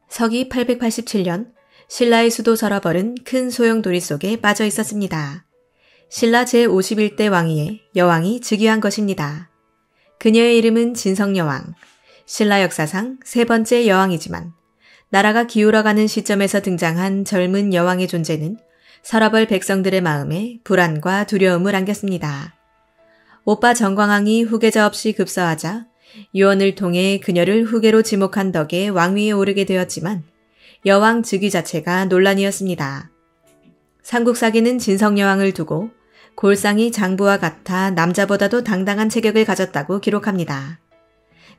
서기 887년 신라의 수도 서라벌은 큰 소용돌이 속에 빠져 있었습니다. 신라 제51대 왕위에 여왕이 즉위한 것입니다. 그녀의 이름은 진성여왕. 신라 역사상 세 번째 여왕이지만 나라가 기울어가는 시점에서 등장한 젊은 여왕의 존재는 서라벌 백성들의 마음에 불안과 두려움을 안겼습니다. 오빠 정광왕이 후계자 없이 급서하자 유언을 통해 그녀를 후계로 지목한 덕에 왕위에 오르게 되었지만 여왕 즉위 자체가 논란이었습니다. 삼국사기는 진성여왕을 두고 골상이 장부와 같아 남자보다도 당당한 체격을 가졌다고 기록합니다.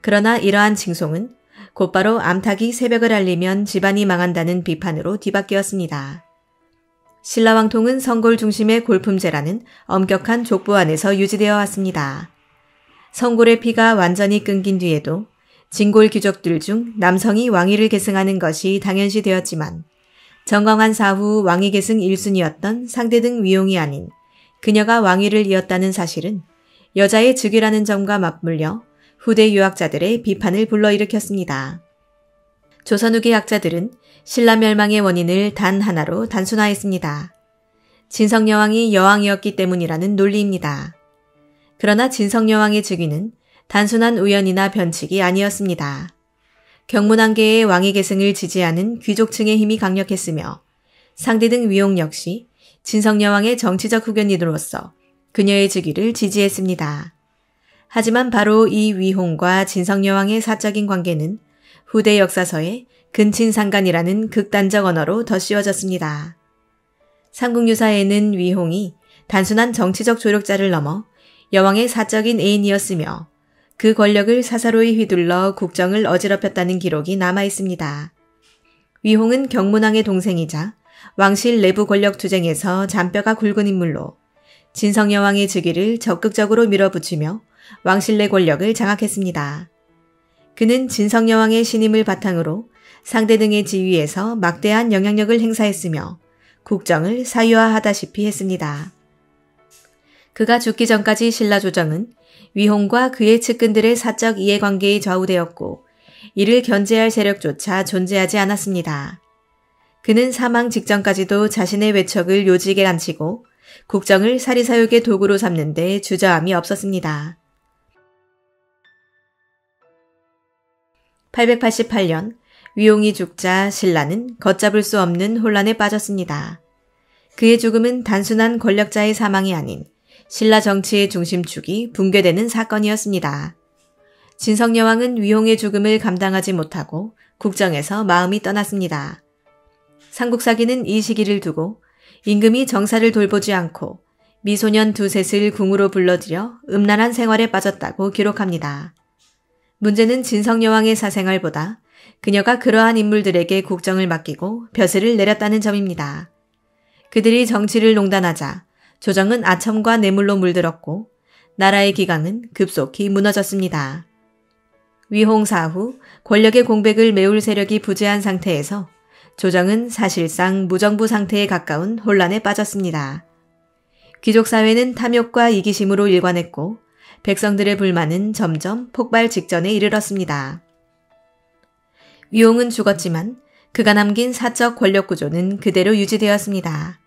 그러나 이러한 칭송은 곧바로 암탉이 새벽을 알리면 집안이 망한다는 비판으로 뒤바뀌었습니다. 신라왕통은 성골 중심의 골품제라는 엄격한 족보 안에서 유지되어 왔습니다. 성골의 피가 완전히 끊긴 뒤에도 진골 귀족들 중 남성이 왕위를 계승하는 것이 당연시 되었지만 정광환 사후 왕위 계승 1순위였던 상대등 위홍이 아닌 그녀가 왕위를 이었다는 사실은 여자의 즉위라는 점과 맞물려 후대 유학자들의 비판을 불러일으켰습니다. 조선 후기 학자들은 신라 멸망의 원인을 단 하나로 단순화했습니다. 진성여왕이 여왕이었기 때문이라는 논리입니다. 그러나 진성여왕의 즉위는 단순한 우연이나 변칙이 아니었습니다. 경문왕계의 왕위 계승을 지지하는 귀족층의 힘이 강력했으며 상대등 위홍 역시 진성여왕의 정치적 후견인으로서 그녀의 즉위를 지지했습니다. 하지만 바로 이 위홍과 진성여왕의 사적인 관계는 후대 역사서에 근친상간이라는 극단적 언어로 덧씌워졌습니다. 삼국유사에는 위홍이 단순한 정치적 조력자를 넘어 여왕의 사적인 애인이었으며 그 권력을 사사로이 휘둘러 국정을 어지럽혔다는 기록이 남아있습니다. 위홍은 경문왕의 동생이자 왕실 내부 권력 투쟁에서 잔뼈가 굵은 인물로 진성여왕의 즉위를 적극적으로 밀어붙이며 왕실 내 권력을 장악했습니다. 그는 진성여왕의 신임을 바탕으로 상대 등의 지위에서 막대한 영향력을 행사했으며 국정을 사유화하다시피 했습니다. 그가 죽기 전까지 신라 조정은 위홍과 그의 측근들의 사적 이해관계에 좌우되었고 이를 견제할 세력조차 존재하지 않았습니다. 그는 사망 직전까지도 자신의 외척을 요직에 앉히고 국정을 사리사욕의 도구로 삼는 데 주저함이 없었습니다. 888년 위홍이 죽자 신라는 걷잡을 수 없는 혼란에 빠졌습니다. 그의 죽음은 단순한 권력자의 사망이 아닌 신라 정치의 중심축이 붕괴되는 사건이었습니다. 진성여왕은 위홍의 죽음을 감당하지 못하고 국정에서 마음이 떠났습니다. 삼국사기는 이 시기를 두고 임금이 정사를 돌보지 않고 미소년 두셋을 궁으로 불러들여 음란한 생활에 빠졌다고 기록합니다. 문제는 진성여왕의 사생활보다 그녀가 그러한 인물들에게 국정을 맡기고 벼슬을 내렸다는 점입니다. 그들이 정치를 농단하자 조정은 아첨과 뇌물로 물들었고 나라의 기강은 급속히 무너졌습니다. 위홍 사후 권력의 공백을 메울 세력이 부재한 상태에서 조정은 사실상 무정부 상태에 가까운 혼란에 빠졌습니다. 귀족사회는 탐욕과 이기심으로 일관했고 백성들의 불만은 점점 폭발 직전에 이르렀습니다. 위홍은 죽었지만 그가 남긴 사적 권력 구조는 그대로 유지되었습니다.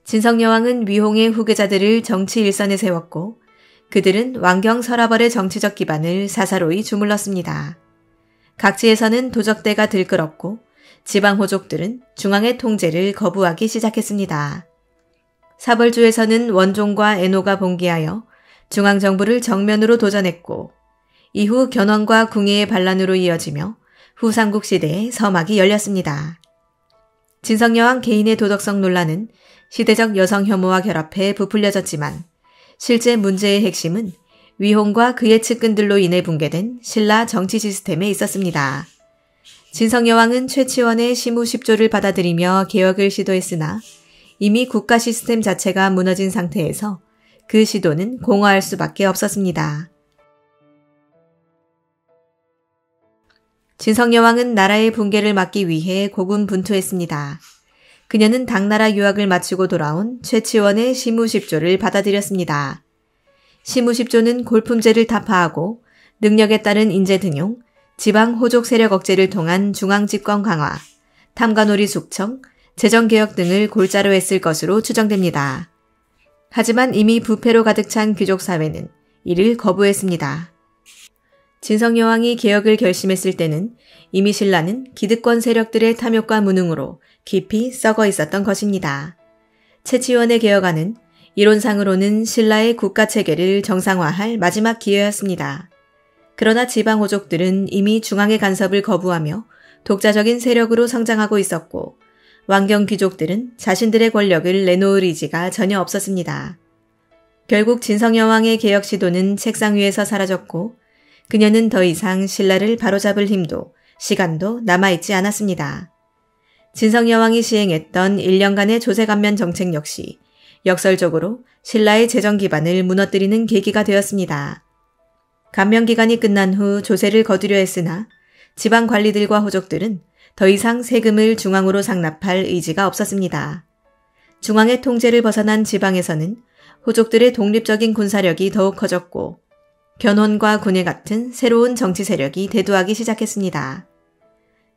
진성여왕은 위홍의 후계자들을 정치 일선에 세웠고 그들은 왕경 서라벌의 정치적 기반을 사사로이 주물렀습니다. 각지에서는 도적대가 들끓었고 지방 호족들은 중앙의 통제를 거부하기 시작했습니다. 사벌주에서는 원종과 애노가 봉기하여 중앙정부를 정면으로 도전했고 이후 견훤과 궁예의 반란으로 이어지며 후삼국 시대에 서막이 열렸습니다. 진성여왕 개인의 도덕성 논란은 시대적 여성 혐오와 결합해 부풀려졌지만 실제 문제의 핵심은 위홍과 그의 측근들로 인해 붕괴된 신라 정치 시스템에 있었습니다. 진성여왕은 최치원의 시무 10조를 받아들이며 개혁을 시도했으나 이미 국가 시스템 자체가 무너진 상태에서 그 시도는 공허할 수밖에 없었습니다. 진성여왕은 나라의 붕괴를 막기 위해 고군분투했습니다. 그녀는 당나라 유학을 마치고 돌아온 최치원의 시무 10조를 받아들였습니다. 시무 10조는 골품제를 타파하고 능력에 따른 인재 등용, 지방 호족 세력 억제를 통한 중앙 집권 강화, 탐관오리 숙청, 재정개혁 등을 골자로 했을 것으로 추정됩니다. 하지만 이미 부패로 가득 찬 귀족 사회는 이를 거부했습니다. 진성여왕이 개혁을 결심했을 때는 이미 신라는 기득권 세력들의 탐욕과 무능으로 깊이 썩어 있었던 것입니다. 채치원의 개혁안은 이론상으로는 신라의 국가체계를 정상화할 마지막 기회였습니다. 그러나 지방호족들은 이미 중앙의 간섭을 거부하며 독자적인 세력으로 성장하고 있었고 왕경 귀족들은 자신들의 권력을 내놓을 의지가 전혀 없었습니다. 결국 진성여왕의 개혁 시도는 책상 위에서 사라졌고 그녀는 더 이상 신라를 바로잡을 힘도 시간도 남아있지 않았습니다. 진성여왕이 시행했던 1년간의 조세감면 정책 역시 역설적으로 신라의 재정 기반을 무너뜨리는 계기가 되었습니다. 감면 기간이 끝난 후 조세를 거두려 했으나 지방 관리들과 호족들은 더 이상 세금을 중앙으로 상납할 의지가 없었습니다. 중앙의 통제를 벗어난 지방에서는 호족들의 독립적인 군사력이 더욱 커졌고 견훤과 군의 같은 새로운 정치 세력이 대두하기 시작했습니다.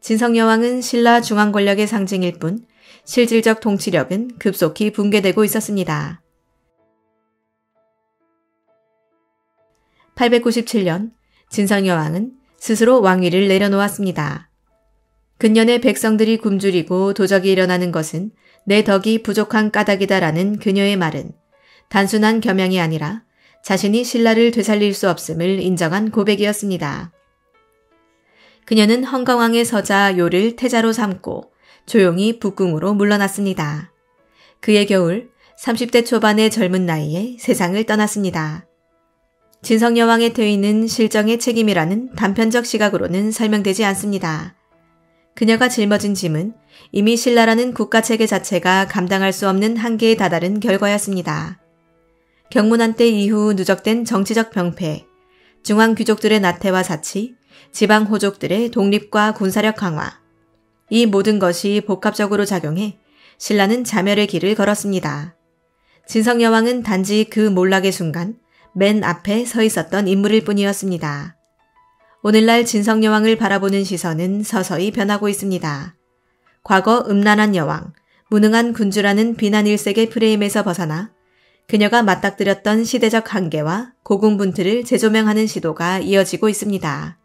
진성여왕은 신라 중앙 권력의 상징일 뿐 실질적 통치력은 급속히 붕괴되고 있었습니다. 897년 진성여왕은 스스로 왕위를 내려놓았습니다. 근년에 백성들이 굶주리고 도적이 일어나는 것은 내 덕이 부족한 까닭이다라는 그녀의 말은 단순한 겸양이 아니라 자신이 신라를 되살릴 수 없음을 인정한 고백이었습니다. 그녀는 헝가왕의 서자 요를 태자로 삼고 조용히 북궁으로 물러났습니다. 그의 겨울 30대 초반의 젊은 나이에 세상을 떠났습니다. 진성여왕의 퇴위는 실정의 책임이라는 단편적 시각으로는 설명되지 않습니다. 그녀가 짊어진 짐은 이미 신라라는 국가체계 자체가 감당할 수 없는 한계에 다다른 결과였습니다. 경문한 때 이후 누적된 정치적 병폐, 중앙 귀족들의 나태와 사치, 지방 호족들의 독립과 군사력 강화, 이 모든 것이 복합적으로 작용해 신라는 자멸의 길을 걸었습니다. 진성여왕은 단지 그 몰락의 순간 맨 앞에 서 있었던 인물일 뿐이었습니다. 오늘날 진성여왕을 바라보는 시선은 서서히 변하고 있습니다. 과거 음란한 여왕, 무능한 군주라는 비난 일색의 프레임에서 벗어나 그녀가 맞닥뜨렸던 시대적 한계와 고군분투를 재조명하는 시도가 이어지고 있습니다.